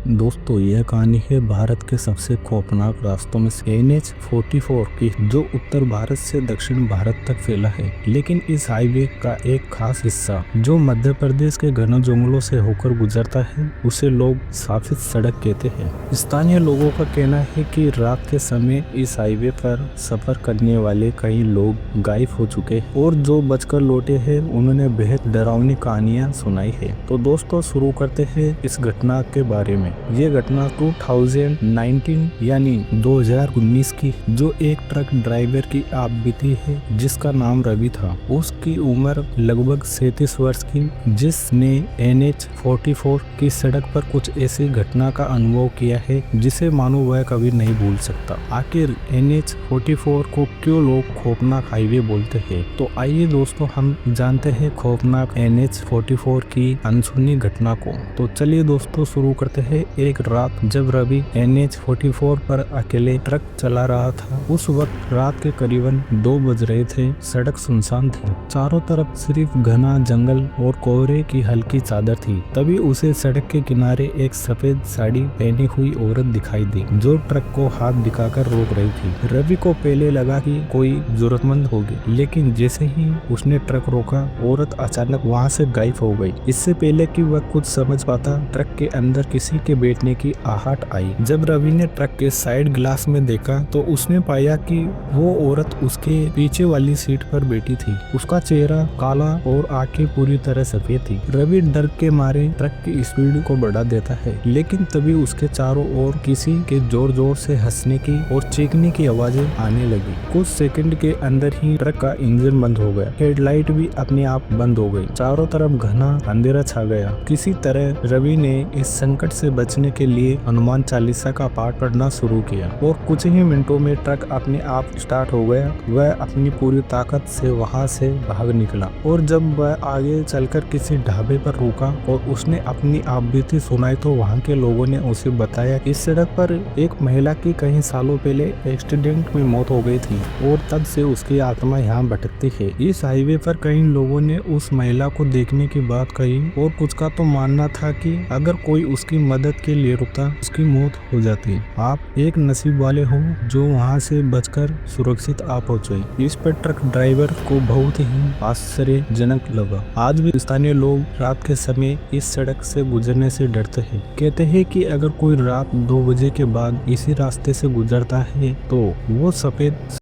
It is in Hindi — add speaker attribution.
Speaker 1: दोस्तों यह कहानी है भारत के सबसे खौफनाक रास्तों में से NH-44 की, जो उत्तर भारत से दक्षिण भारत तक फैला है। लेकिन इस हाईवे का एक खास हिस्सा जो मध्य प्रदेश के घने जंगलों से होकर गुजरता है, उसे लोग साफित सड़क कहते हैं। स्थानीय लोगों का कहना है कि रात के समय इस हाईवे पर सफर करने वाले कई लोग गायब हो चुके हैं और जो बचकर लौटे हैं उन्होंने बेहद डरावनी कहानियां सुनाई है। तो दोस्तों शुरू करते हैं इस घटना के बारे में। ये घटना 2019 यानी 2019 की, जो एक ट्रक ड्राइवर की आप बीती है जिसका नाम रवि था। उसकी उम्र लगभग 37 वर्ष की, जिसने NH-44 की सड़क पर कुछ ऐसी घटना का अनुभव किया है जिसे मानो वह कभी नहीं भूल सकता। आखिर NH-44 को क्यों लोग खौफनाक हाईवे बोलते हैं? तो आइए दोस्तों हम जानते हैं खौफनाक NH-44 की अनसुनी घटना को। तो चलिए दोस्तों शुरू करते हैं। एक रात जब रवि NH-44 पर अकेले ट्रक चला रहा था, उस वक्त रात के करीबन 2 बज रहे थे। सड़क सुनसान थी, चारों तरफ सिर्फ घना जंगल और कोहरे की हल्की चादर थी। तभी उसे सड़क के किनारे एक सफेद साड़ी पहनी हुई औरत दिखाई दी, जो ट्रक को हाथ दिखाकर रोक रही थी। रवि को पहले लगा कि कोई जरूरतमंद होगी, लेकिन जैसे ही उसने ट्रक रोका, औरत अचानक वहां से गायब हो गई। इससे पहले कि वह कुछ समझ पाता, ट्रक के अंदर किसी के बैठने की आहट आई। जब रवि ने ट्रक के साइड ग्लास में देखा तो उसने पाया कि वो औरत उसके पीछे वाली सीट पर बैठी थी। उसका चेहरा काला और आंखें पूरी तरह सफेद थी। रवि डर के मारे ट्रक की स्पीड को बढ़ा देता है, लेकिन तभी उसके चारों ओर किसी के जोर जोर से हंसने की और चीखने की आवाजें आने लगी। कुछ सेकंड के अंदर ही ट्रक का इंजन बंद हो गया, हेडलाइट भी अपने आप बंद हो गई। चारों तरफ घना अंधेरा छा गया। किसी तरह रवि ने इस संकट से बचने के लिए हनुमान चालीसा का पाठ पढ़ना शुरू किया और कुछ ही मिनटों में ट्रक अपने आप स्टार्ट हो गया। वह अपनी पूरी ताकत से वहां से भाग निकला और जब वह आगे चलकर किसी ढाबे पर रुका और उसने अपनी आप बीती सुनाई तो वहां के लोगों ने उसे बताया इस सड़क पर एक महिला की कई सालों पहले एक्सीडेंट में मौत हो गई थी और तब से उसकी आत्मा यहाँ भटकती है। इस हाईवे पर कई लोगों ने उस महिला को देखने की बात कही और कुछ का तो मानना था कि अगर कोई उसकी मदद के लिए रुकता, उसकी मौत हो जाती। आप एक नसीब वाले हो जो वहां से बचकर सुरक्षित आ पहुंचे। इस पर ट्रक ड्राइवर को बहुत ही आश्चर्यजनक लगा। आज भी स्थानीय लोग रात के समय इस सड़क से गुजरने से डरते हैं। कहते हैं कि अगर कोई रात 2 बजे के बाद इसी रास्ते से गुजरता है तो वो सफेद